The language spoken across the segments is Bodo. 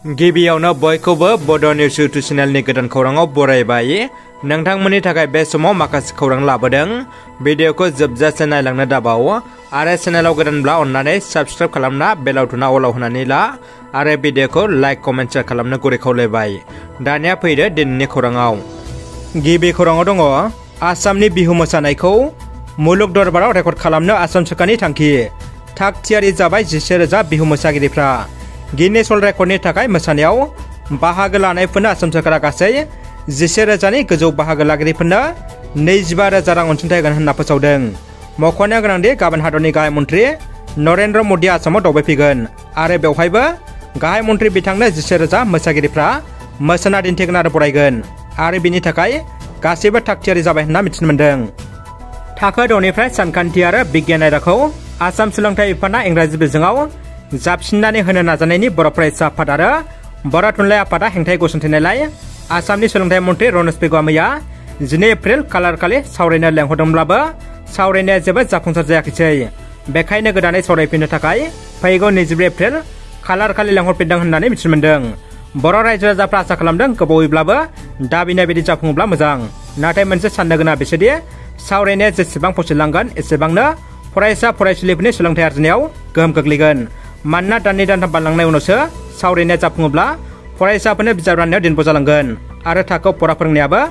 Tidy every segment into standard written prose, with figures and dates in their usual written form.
गिबियावनो बयखौबो बड' निउस इउटुब चेनेलनि गोदान खौराङाव बरायबाय। नोंथांमोननि थाखाय बे समाव माखासे खौरां लाबोदों। भिडिअखौ जोबजासे नायलांनो दाबाव आरो चेनेलाव गोदानब्ला अन्नानै साबस्क्राइब खालामना बेल आइकनआ अलाव होनानै ला आरो भिडिअखौ लाइक कमेन्ट शेयार खालामनो गुरै खावलायबाय। दानिया फैदो दिनैनि खौराङाव। गिबि खौराङाव दङ आसामनि बिहु मोसानायखौ मुलुग दरबाराव रेकर्ड खालामनो आसाम सोरखारनि थांखि। थाग थियारि जाबाय 11,000 बिहु मोसागिरिफ्रा। गिनेस वर्ल्ड रेकर्डनि थाखाय मोसानायाव बाहागो लानायफोरनो आसाम सोरखारा गासै 11,000नि गोजौ बाहागो लागिरिफोरनो 25,000 रां अनसुंथाइ होगोन होनना फोसावदों। मख'नो गोनांदि गाबोन हादरनि गाहाय मन्त्रि नरेन्द्र मदिआ आसामाव दावबायफैगोन आरो बेवहायबो गाहाय मन्त्रि बिथांनो 11,000 मोसागिरिफ्रा मोसाना दिन्थिगोन आरो बरायगोन आरो बिनि थाखाय गासैबो थाग थियारि जाबाय होनना मिथिनो मोन्दों। थाखो 6निफ्राय सानखान्थि आरो बिगियान आयदाखौ आसाम सोलोंथाइ बिफाना इंराजि बिजोङाव जाबसिननानै होनो नाजानायनि बर' फरायसा आफाद आरो बर' थुनलाइ आफादा हेंथायै गसंथेनायलाय आसामनि सोलोंथाइ मन्त्रि रनज पेगुआ मैया 12 एप्रिल खालारखालि सावरायनो लेंहरदोंब्लाबो सावरायनाया जेबो जाफुंसार जायाखैसै। बेखायनो गोदानै सावरायफिननो थाखाय फैगौ 24 एप्रिल खालारखालि लेंहरफिनदों होननानै मिथिनो मोन्दों। बर' रायजो राजाफ्रा आसा खालामदों गोबावैब्लाबो दाबिनाय बायदि जाफुङोब्ला मोजां। नाथाय मोनसे साननो गोनां बिसोरदि सावरायनाया जेसेबां फौसिलांगोन एसेबांनो फरायसा फरायसुलिफोरनि सोलोंथाइ आरजिनायाव गोहोम गोग्लैगोन। मानोना दाननै दानथाम बारलांनाय उनावसो सावरायनाया जाफुङोब्ला फरायसाफोरनो बिजाब राननायाव दिनबो जालांगोन आरो थाखोआव फरा फोरोंनायाबो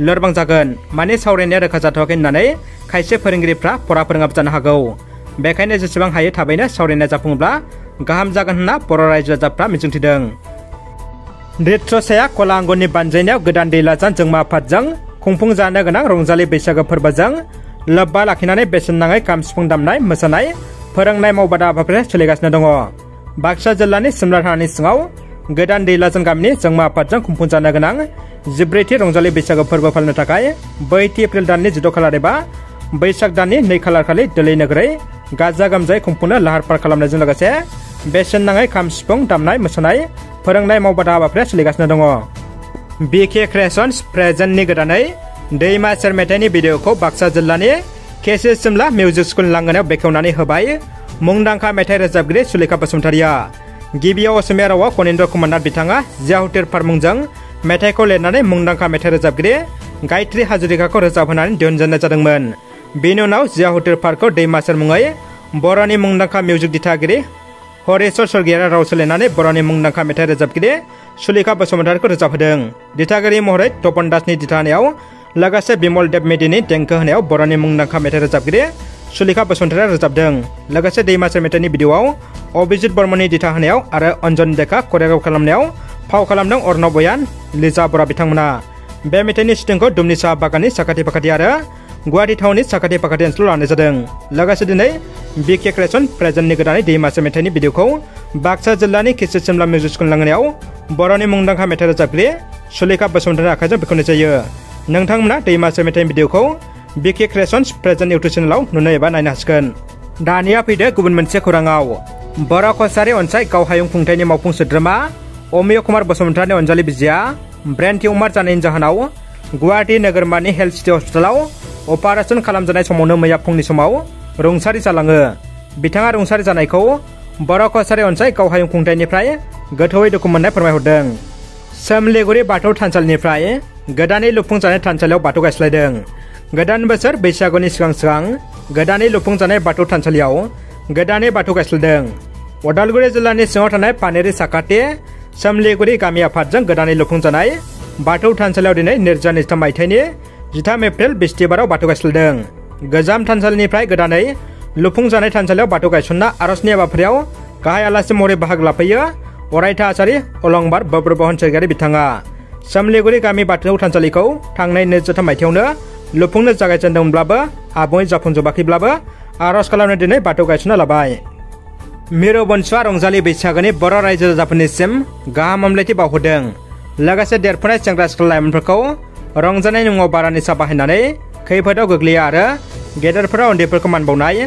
लोरबां जागोन। माने सावरायनाया रोखा जाथ'वाखै होननानै खायसे फोरोंगिरिफ्रा फरा फोरोङाबो जानो हागौ। बेखायनो जेसेबां हायो थाबैनो सावरायनाया जाफुङोब्ला गाहाम जागोन होनना बर' रायजो राजाफ्रा मिजिंथिदों। धृतराष्ट्रआ कला आंगुरनि बानजायनायाव गोदान दैलाजान जोंमा आफादजों खुंफुंजानो गोनां रंजालि बैसागो फोरबोजों लोब्बा लाखिनानै बेसेन नाङै खाम सिफुं दामनाय मोसानाय फोरोंनाय मावबादा हाबाफारिया सोलिगासिनो दङ। बाक्सा जिल्लानि सिमला थानानि सिङाव गोदान दैलाजान गामिनि जोंमा आफादजों खुंफुंजानो गोनां 14थि रंजालि बैसागो फोरबो फालिनो थाखाय 2 एप्रिल दाननि 16 खालार एबा बैसाग दाननि 2 खालार खालि दोलै नोगोरै गाजा गोमजायै खुंफुंनो लाहार फाहार खालामनायजों लोगोसे बेसेन नाङै खाम सिफुं दामनाय मोसानाय फोरोंनाय मावबादा हाबाफारिया सोलिगासिनो दङ। बिके क्रिएशन्स प्रेजेन्टनि गोदानै दैमा सेर मेथाइनि भिडिअखौ बाक्सा जिल्लानि केसि सिमला मिउजिक स्कुल लांगोनायाव बेखेवनानै होबाय मुंदांखा मेथाइ रोजाबगिरि सुलेखा बसुमतारिया। गिबियाव असमिया रावाव कनिन्द्र कुमार नाथ बिथाङा जियाहुतिर पार मुंजों मेथाइखौ लिरनानै मुंदांखा मेथाइ रोजाबगिरि गायत्री हाजरिकाखौ रोजाबहोनानै दिहुनजेननाय जादोंमोन। बेनि उनाव जियाहुतिर पारखौ दैमा सेर मुङै बर'नि मुंदांखा मिउजिक दिथागिरि हरेश्वर स्वर्गियारिया राव सोलायनानै बर'नि मुंदांखा मेथाइ रोजाबगिरि सुलेखा बसुमतारिखौ रोजाबहोदों। दिथागिरि महरै तपन दासनि दिथा होनायाव लोगोसे बिमल देब मेदिनि देंखो होनायाव बर'नि मुंदांखा मेथाइ रोजाबगिरि सुलेखा बसुमतारिया रोजाबदों। लोगोसे दैमा सेर मेथाइनि भिडिअआव अभिजित बर्मननि दिथा होनायाव आरो अन्जन देखा करिय'ग्राफ खालामनायाव फाव खालामदों अर्णब बयान लिजा बरा बिथांमोना। बे मेथाइनि शुटिंखौ दुमनि साहा बागाननि साखाथि फाखाथि आरो गुवाहाटी टाउननि साखाथि फाखाथि ओनसोलाव लानाय जादों। लोगोसे दिनै बिके क्रिएशन प्रेजेन्टनि गोदानै दैमा सेर मेथाइनि भिडिअखौ बाक्सा जिल्लानि केसि सिमला मिउजिक स्कुल लांगोनायाव बर'नि मुंदांखा मेथाइ रोजाबगिरि सुलेखा बसुमतारिनि आखाइजों बेखेवनाय जायो। नोंथांमोना दैमा सेर मेथाइनि भिडिअखौ बिके क्रिएशन्स प्रेजेन्ट इउटुब चेनेलाव नुनो एबा नायनो हासिगोन। दानिया फैदो गुबुन मोनसे खौराङाव। बर' कसारि अनसाय गावहायुं खुंथायनि मावफुं सोद्रोमा अमिय कुमार बसुमतारिनि अनजालि बिजिया ब्रेन टिउमार जानायनि जाहोनाव गुवाहाटी नोगोरमानि हेल्थ सिटी हस्पिटालाव अपारेशन खालामजानाय समावनो मैया फुंनि समाव रुंसारि जालाङो। बिथाङा रुंसारि जानायखौ बर' कसारि अनसाय गावहायुं खुंथायनिफ्राय गोथौयै दुखु मोननाय फोरमायहरदों। सोमलिगुरि बाथौ थानसालिनिफ्राय गोदानै लुफुंजानाय थानसालियाव बाथौ गायस्लायदों। गोदान बोसोर बैसागुनि सिगां गोदानै लुफुंजानाय बाथौ थानसालियाव गोदानै बाथौ गायस्लायदों। उदालगुरि जिल्लानि सिङाव थानाय पानेरि साखाथि सोमलिगुरि गामि आफादजों गोदानै लुफुंजानाय बाथौ थानसालियाव दिनै 2023 मायथाइनि 13 एप्रिल बिस्तिबाराव बाथौ गायस्लायदों। गोजाम थानसालिनिफ्राय गोदानै लुफुंजानाय थानसालियाव बाथौ गायसनना आर'जनि हाबाफारियाव गाहाय आलासि महरै बाहागो लाफैयो अरायथा आचारि अलंबार बब्रबहन स्वर्गियारि बिथाङा। सोमलिगुरि गामि बाथौ थानसालिखौ थांनाय 2023 मायथाइयावनो लुफुंनो जागायजेनदोंमोनब्लाबो आबुङै जाफुंजोबाखैब्लाबो आर'ज खालामनो दिनै बाथौ गायसनना लाबाय। मिरु बंस'आ रंजालि बैसागोनि बर' रायजो राजाफोरनिसिम गाहाम हामलायथि बावहरदों। लोगोसे देरफुनाय सेंग्रा सिख्ला लाइमोनफोरखौ रंजानायनि मुङाव बारा निसा बाहायनानै खैफोदाव गोग्लैया आरो गेदेरफोरा उन्दैफोरखौ मान बावनाय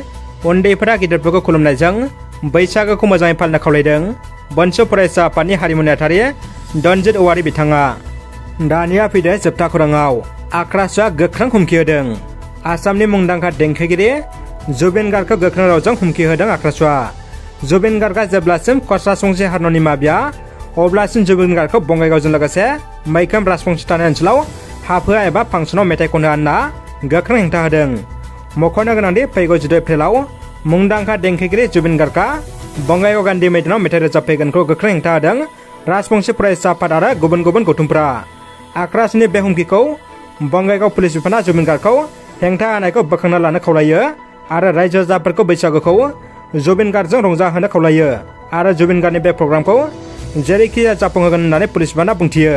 उन्दैफोरा गिदिरफोरखौ खुलुमनायजों बैसागोखौ मोजाङै फालिनो खावलायदों बंस' फरायसा आफादनि हारिमु नेहाथारि दनजित औवारि बिथाङा। दानिया फैदो जोबथा खौराङाव। आक्रासुआ गोख्रों हुमखि होदों। आसामनि मुंदांखा देंखोगिरि जुबिन गार्गखौ गोख्रों रावजों हुमखि होदों आक्रासुआ। जुबिन गार्गआ जेब्लासिम खसरा संसि हारननि माबिया अब्लासिम जुबिन गार्गखौ बङाइगावजों लोगोसे मैखोम राजबंसि थानाय ओनसोलाव हाबहोआ एबा फांसनाव मेथाइ खननो होनना गोख्रों हेंथा होदों। मख'नो गोनांदि फैगौ 14 एप्रिलाव मुंदांखा देंखोगिरि जुबिन गार्गआ बङाइगाव गान्धी मैदानाव मेथाइ रोजाबफैगोनखौ गोख्रों हेंथा होदों राजबंसि फरायसा आफाद आरो गुबुन गुबुन गौथुमफोरा। आक्रासनि बे हुमखिखौ बङाइगाव पुलिस बिफाना जुबिन गार्गखौ हेंथा होनायखौ बोखांना लानो खावलायो आरो रायजो राजाफोरखौ बैसागुखौ जुबिन गार्गजों रंजाहोनो खावलायो आरो जुबिन गार्गनि बे प्रग्रामखौ जेरैखि जाफुंहोगोन होननानै पुलिस बिफाना बुंथियो।